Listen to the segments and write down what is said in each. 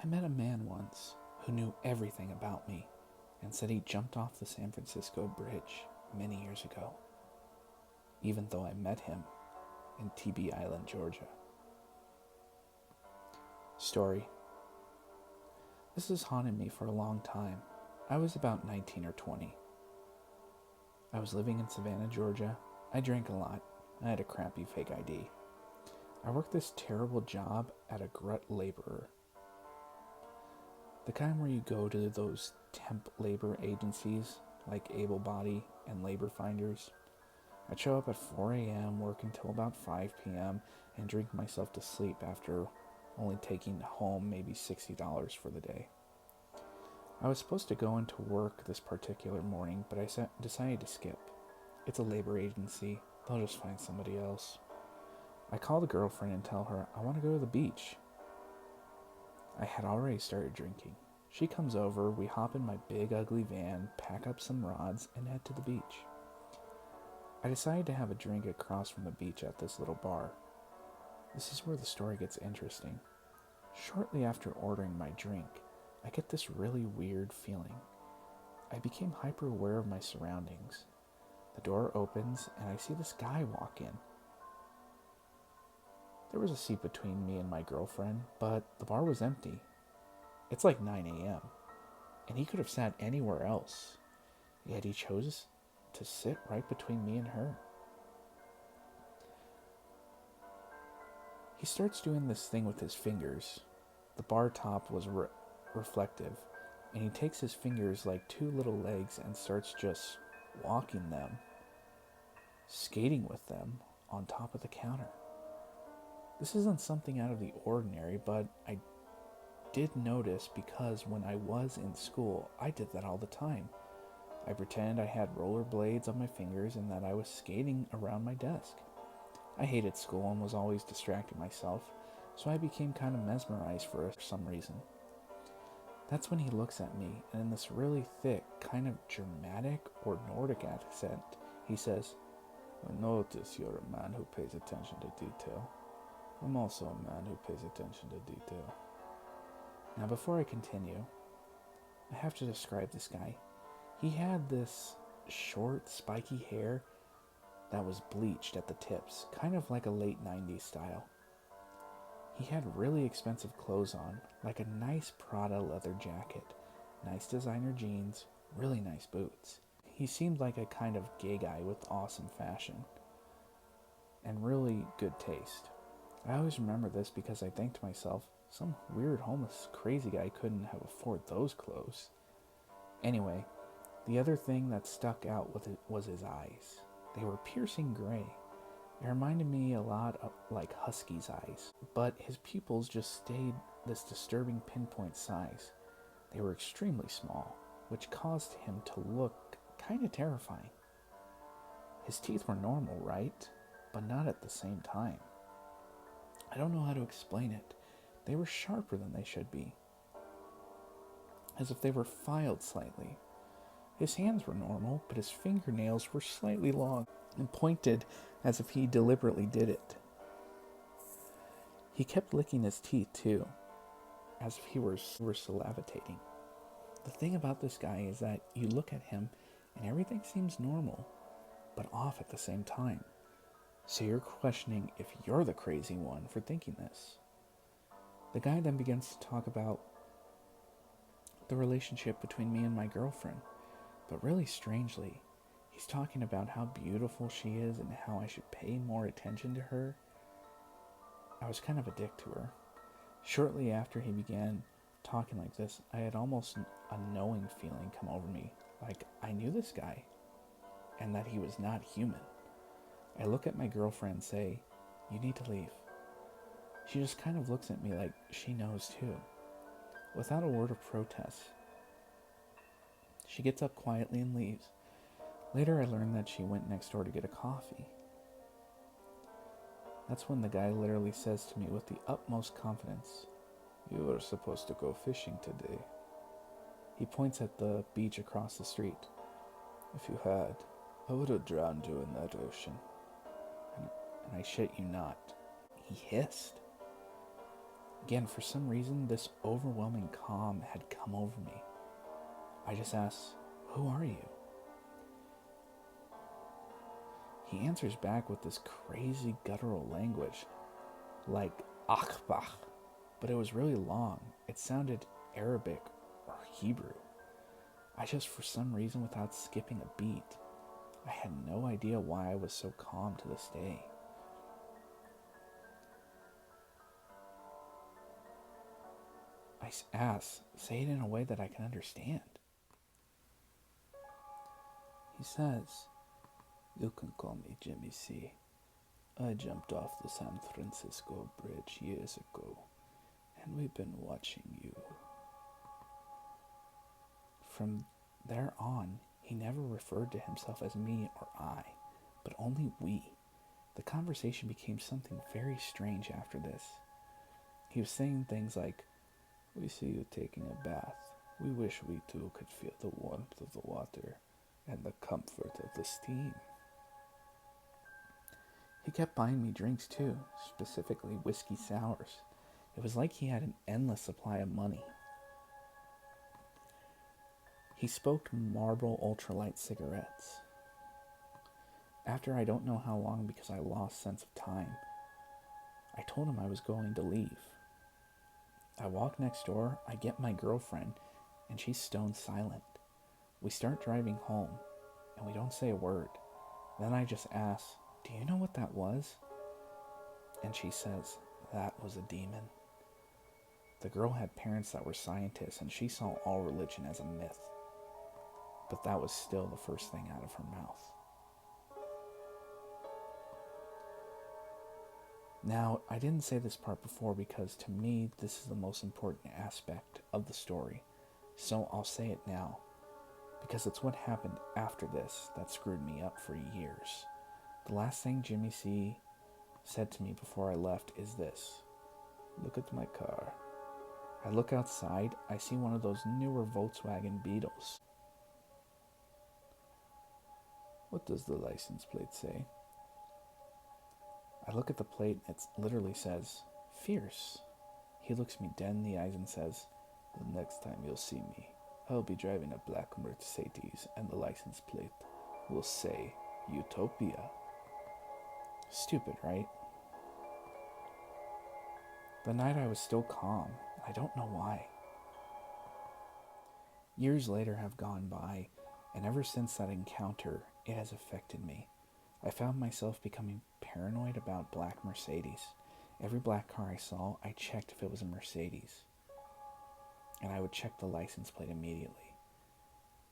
I met a man once who knew everything about me and said he jumped off the San Francisco Bridge many years ago, even though I met him in TB Island, Georgia. Story. This has haunted me for a long time. I was about 19 or 20. I was living in Savannah, Georgia. I drank a lot. I had a crappy fake ID. I worked this terrible job at a grunt laborer. The kind where you go to those temp labor agencies like Able Body and Labor Finders. I'd show up at 4 a.m., work until about 5 p.m., and drink myself to sleep after only taking home maybe $60 for the day. I was supposed to go into work this particular morning, but I decided to skip. It's a labor agency. They'll just find somebody else. I call the girlfriend and tell her I want to go to the beach. I had already started drinking. She comes over, we hop in my big ugly van, pack up some rods, and head to the beach. I decided to have a drink across from the beach at this little bar. This is where the story gets interesting. Shortly after ordering my drink, I get this really weird feeling. I became hyper aware of my surroundings. The door opens and I see this guy walk in. There was a seat between me and my girlfriend, but the bar was empty. It's like 9 a.m., and he could have sat anywhere else, yet he chose to sit right between me and her. He starts doing this thing with his fingers. The bar top was reflective, and he takes his fingers like two little legs and starts just walking them, skating with them on top of the counter. This isn't something out of the ordinary, but I did notice because when I was in school, I did that all the time. I pretended I had rollerblades on my fingers and that I was skating around my desk. I hated school and was always distracting myself, so I became kind of mesmerized for some reason. That's when he looks at me, and in this really thick, kind of Germanic or Nordic accent, he says, "I notice you're a man who pays attention to detail. I'm also a man who pays attention to detail." Now, before I continue, I have to describe this guy. He had this short, spiky hair that was bleached at the tips, kind of like a late 90s style. He had really expensive clothes on, like a nice Prada leather jacket, nice designer jeans, really nice boots. He seemed like a kind of gay guy with awesome fashion and really good taste. I always remember this because I think to myself, some weird homeless crazy guy couldn't have afforded those clothes. Anyway, the other thing that stuck out with it was his eyes. They were piercing gray. It reminded me a lot of like Husky's eyes, but his pupils just stayed this disturbing pinpoint size. They were extremely small, which caused him to look kind of terrifying. His teeth were normal, right? But not at the same time. I don't know how to explain it. They were sharper than they should be, as if they were filed slightly. His hands were normal, but his fingernails were slightly long and pointed as if he deliberately did it. He kept licking his teeth too, as if he were salivating. The thing about this guy is that you look at him and everything seems normal, but off at the same time. So you're questioning if you're the crazy one for thinking this. The guy then begins to talk about the relationship between me and my girlfriend, but really strangely, he's talking about how beautiful she is and how I should pay more attention to her. I was kind of a dick to her. Shortly after he began talking like this, I had almost a knowing feeling come over me, like I knew this guy, and that he was not human. I look at my girlfriend and say, "You need to leave." She just kind of looks at me like she knows too. Without a word of protest, she gets up quietly and leaves. Later I learned that she went next door to get a coffee. That's when the guy literally says to me with the utmost confidence, "You were supposed to go fishing today." He points at the beach across the street. "If you had, I would have drowned you in that ocean." And I shit you not, he hissed. Again, for some reason, this overwhelming calm had come over me. I just asked, "Who are you?" He answers back with this crazy guttural language, like Akbach, but it was really long. It sounded Arabic or Hebrew. I just, for some reason, without skipping a beat, I had no idea why I was so calm to this day. I asked, "Say it in a way that I can understand." He says, "You can call me Jimmy C. I jumped off the San Francisco Bridge years ago, and we've been watching you." From there on, he never referred to himself as me or I, but only we. The conversation became something very strange after this. He was saying things like, "We see you taking a bath. We wish we too could feel the warmth of the water and the comfort of the steam." He kept buying me drinks too, specifically whiskey sours. It was like he had an endless supply of money. He smoked Marlboro Ultralight cigarettes. After I don't know how long because I lost sense of time, I told him I was going to leave. I walk next door, I get my girlfriend, and she's stone silent. We start driving home, and we don't say a word. Then I just ask, "Do you know what that was?" And she says, "That was a demon." The girl had parents that were scientists, and she saw all religion as a myth. But that was still the first thing out of her mouth. Now, I didn't say this part before because to me, this is the most important aspect of the story. So I'll say it now, because it's what happened after this that screwed me up for years. The last thing Jimmy C said to me before I left is this: "Look at my car." I look outside, I see one of those newer Volkswagen Beetles. "What does the license plate say?" I look at the plate and it literally says, "Fierce." He looks me dead in the eyes and says, "The next time you'll see me, I'll be driving a black Mercedes and the license plate will say Utopia." Stupid, right? The night I was still calm. I don't know why. Years later have gone by, and ever since that encounter, it has affected me. I found myself becoming paranoid about black Mercedes. Every black car I saw, I checked if it was a Mercedes. And I would check the license plate immediately.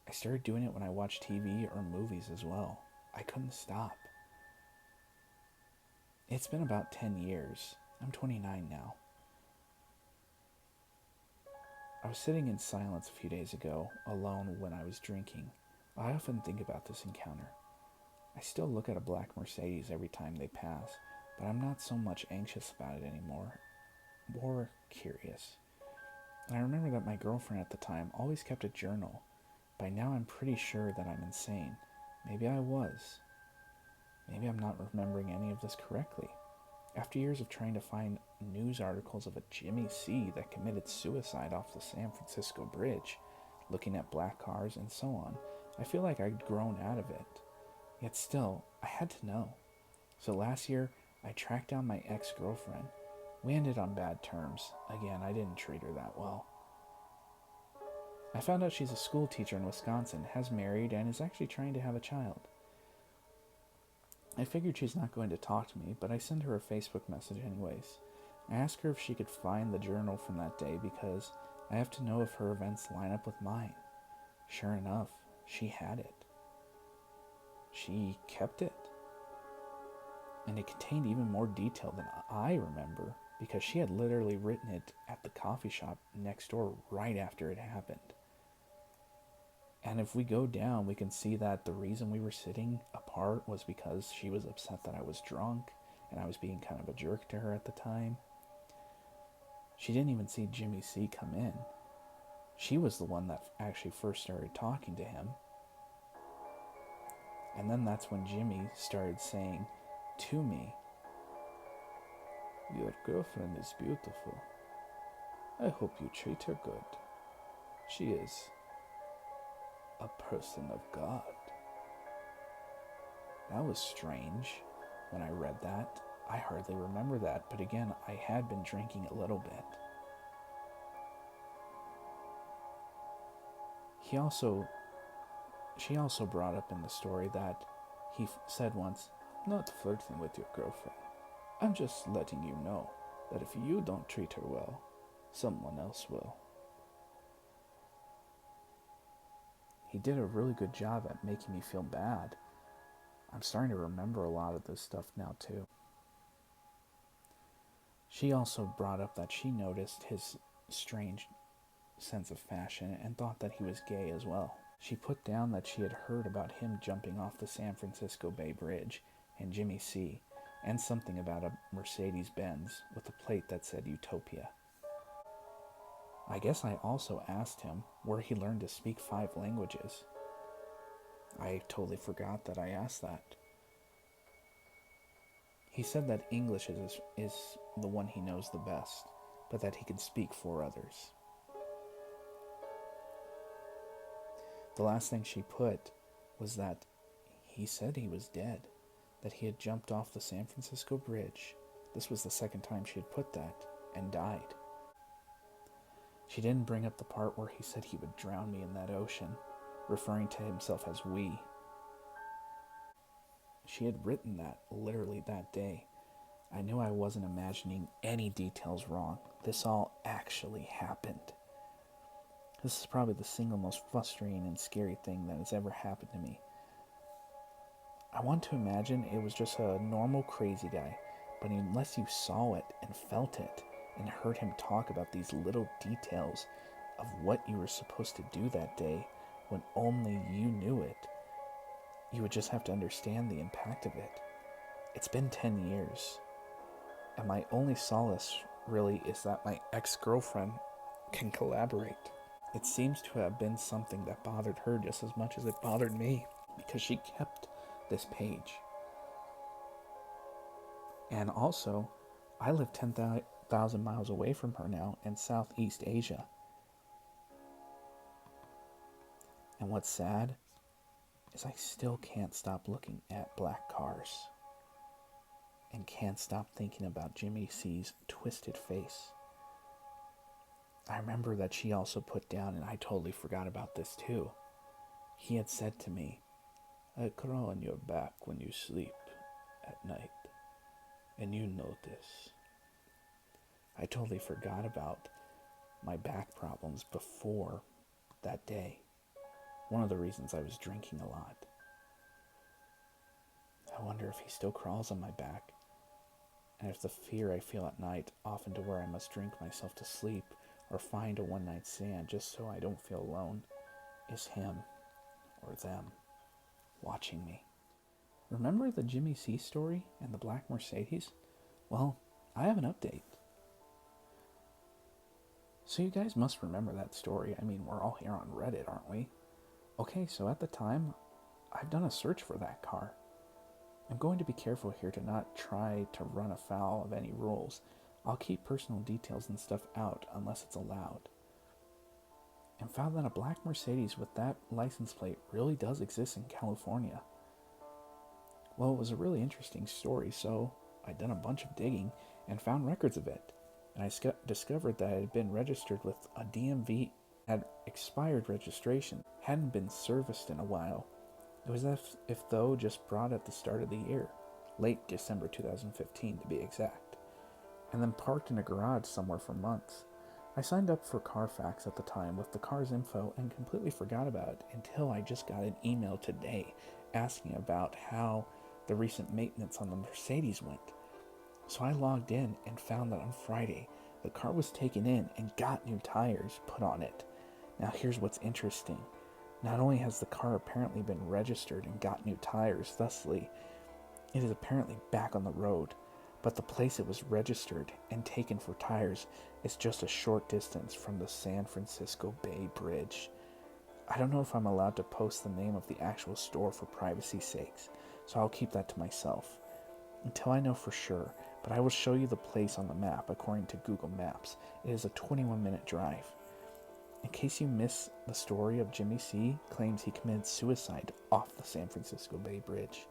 I started doing it when I watched TV or movies as well. I couldn't stop. It's been about 10 years. I'm 29 now. I was sitting in silence a few days ago, alone when I was drinking. I often think about this encounter. I still look at a black Mercedes every time they pass, but I'm not so much anxious about it anymore, more curious. And I remember that my girlfriend at the time always kept a journal. By now I'm pretty sure that I'm insane. Maybe I was. Maybe I'm not remembering any of this correctly. After years of trying to find news articles of a Jimmy C that committed suicide off the San Francisco Bridge, looking at black cars and so on, I feel like I'd grown out of it. Yet still, I had to know. So last year, I tracked down my ex-girlfriend. We ended on bad terms. Again, I didn't treat her that well. I found out she's a school teacher in Wisconsin, has married, and is actually trying to have a child. I figured she's not going to talk to me, but I send her a Facebook message anyways. I ask her if she could find the journal from that day because I have to know if her events line up with mine. Sure enough, she had it. She kept it. And it contained even more detail than I remember because she had literally written it at the coffee shop next door right after it happened. And if we go down, we can see that the reason we were sitting apart was because she was upset that I was drunk and I was being kind of a jerk to her at the time. She didn't even see Jimmy C come in. She was the one that actually first started talking to him. And then that's when Jimmy started saying to me, "Your girlfriend is beautiful. I hope you treat her good. She is a person of God. That was strange when I read that. I hardly remember that, but again, I had been drinking a little bit. She also brought up in the story that he said once, "I'm not flirting with your girlfriend. I'm just letting you know that if you don't treat her well, someone else will." He did a really good job at making me feel bad. I'm starting to remember a lot of this stuff now, too. She also brought up that she noticed his strange sense of fashion and thought that he was gay as well. She put down that she had heard about him jumping off the San Francisco Bay Bridge and Jimmy C, and something about a Mercedes Benz with a plate that said Utopia. I guess I also asked him where he learned to speak 5 languages. I totally forgot that I asked that. He said that English is the one he knows the best, but that he can speak 4 others. The last thing she put was that he said he was dead, that he had jumped off the San Francisco Bridge. This was the second time she had put that, and died. She didn't bring up the part where he said he would drown me in that ocean, referring to himself as we. She had written that literally that day. I knew I wasn't imagining any details wrong. This all actually happened. This is probably the single most frustrating and scary thing that has ever happened to me. I want to imagine it was just a normal crazy guy, but unless you saw it and felt it and heard him talk about these little details of what you were supposed to do that day when only you knew it, you would just have to understand the impact of it. It's been 10 years, and my only solace really is that my ex-girlfriend can collaborate. It seems to have been something that bothered her just as much as it bothered me, because she kept this page. And also, I live 10,000 miles away from her now in Southeast Asia. And what's sad is I still can't stop looking at black cars and can't stop thinking about Jimmy C's twisted face. I remember that she also put down, and I totally forgot about this too. He had said to me, "I crawl on your back when you sleep at night, and you notice." I totally forgot about my back problems before that day. One of the reasons I was drinking a lot. I wonder if he still crawls on my back, and if the fear I feel at night, often to where I must drink myself to sleep or find a one-night stand just so I don't feel alone, is him or them watching me. Remember the Jimmy C story and the black Mercedes? Well, I have an update. So you guys must remember that story. I mean, we're all here on Reddit, aren't we? Okay, so at the time, I've done a search for that car. I'm going to be careful here to not try to run afoul of any rules. I'll keep personal details and stuff out unless it's allowed. And found that a black Mercedes with that license plate really does exist in California. Well, it was a really interesting story, so I'd done a bunch of digging and found records of it. And I discovered that it had been registered with a DMV, had expired registration, hadn't been serviced in a while. It was as if though just brought at the start of the year, late December 2015 to be exact, and then parked in a garage somewhere for months. I signed up for Carfax at the time with the car's info and completely forgot about it until I just got an email today asking about how the recent maintenance on the Mercedes went. So I logged in and found that on Friday, the car was taken in and got new tires put on it. Now here's what's interesting. Not only has the car apparently been registered and got new tires, thusly, it is apparently back on the road, but the place it was registered and taken for tires is just a short distance from the San Francisco Bay Bridge. I don't know if I'm allowed to post the name of the actual store for privacy's sakes, so I'll keep that to myself until I know for sure, but I will show you the place on the map according to Google Maps. It is a 21-minute drive. In case you miss the story of Jimmy C, claims he committed suicide off the San Francisco Bay Bridge.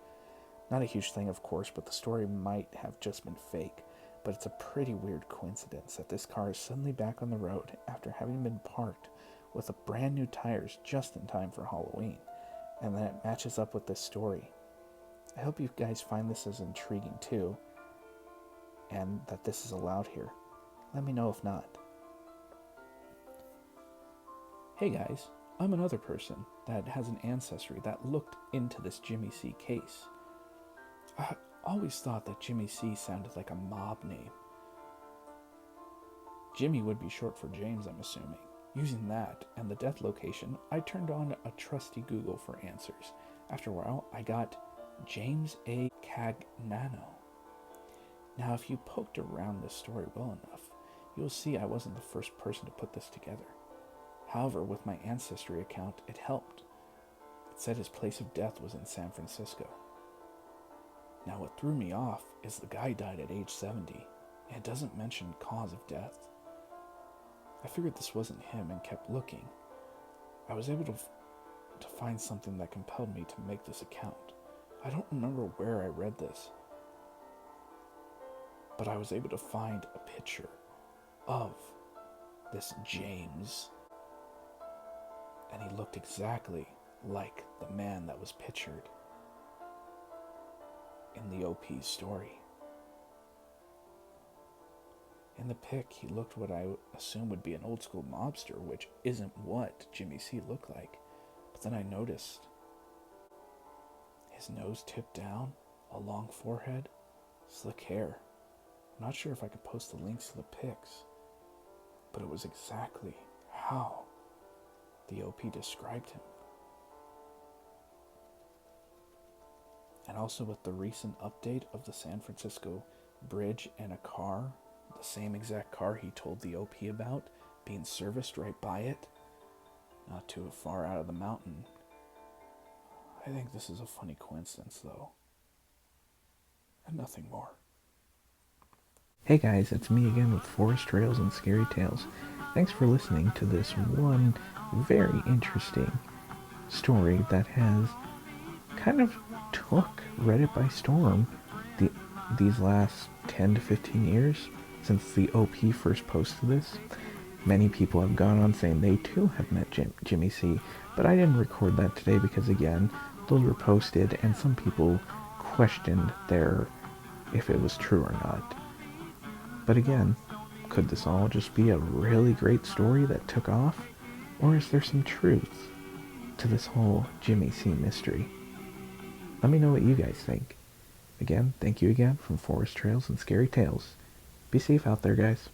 Not a huge thing, of course, but the story might have just been fake. But it's a pretty weird coincidence that this car is suddenly back on the road after having been parked with brand new tires just in time for Halloween, and then it matches up with this story. I hope you guys find this as intriguing too, and that this is allowed here. Let me know if not. Hey guys, I'm another person that has an ancestry that looked into this Jimmy C case. I always thought that Jimmy C sounded like a mob name. Jimmy would be short for James, I'm assuming. Using that and the death location, I turned on a trusty Google for answers. After a while, I got James A. Cagnano. Now, if you poked around this story well enough, you'll see I wasn't the first person to put this together. However, with my Ancestry account, it helped. It said his place of death was in San Francisco. Now, what threw me off is the guy died at age 70, and it doesn't mention cause of death. I figured this wasn't him and kept looking. I was able to find something that compelled me to make this account. I don't remember where I read this, but I was able to find a picture of this James, and he looked exactly like the man that was pictured in the OP's story. In the pic, he looked what I assume would be an old school mobster, which isn't what Jimmy C looked like. But then I noticed his nose tipped down, a long forehead, slick hair. I'm not sure if I could post the links to the pics, but it was exactly how the OP described him. And also with the recent update of the San Francisco Bridge and a car, the same exact car he told the OP about, being serviced right by it, not too far out of the mountain. I think this is a funny coincidence, though, and nothing more. Hey guys, it's me again with Forest Trails and Scary Tales. Thanks for listening to this one very interesting story that has kind of took Reddit by storm these last 10 to 15 years since the OP first posted this. Many people have gone on saying they too have met Jimmy C, but I didn't record that today because, again, those were posted and some people questioned if it was true or not. But again, could this all just be a really great story that took off? Or is there some truth to this whole Jimmy C mystery? Let me know what you guys think. Again, thank you again from Forest Trails and Scary Tales. Be safe out there, guys.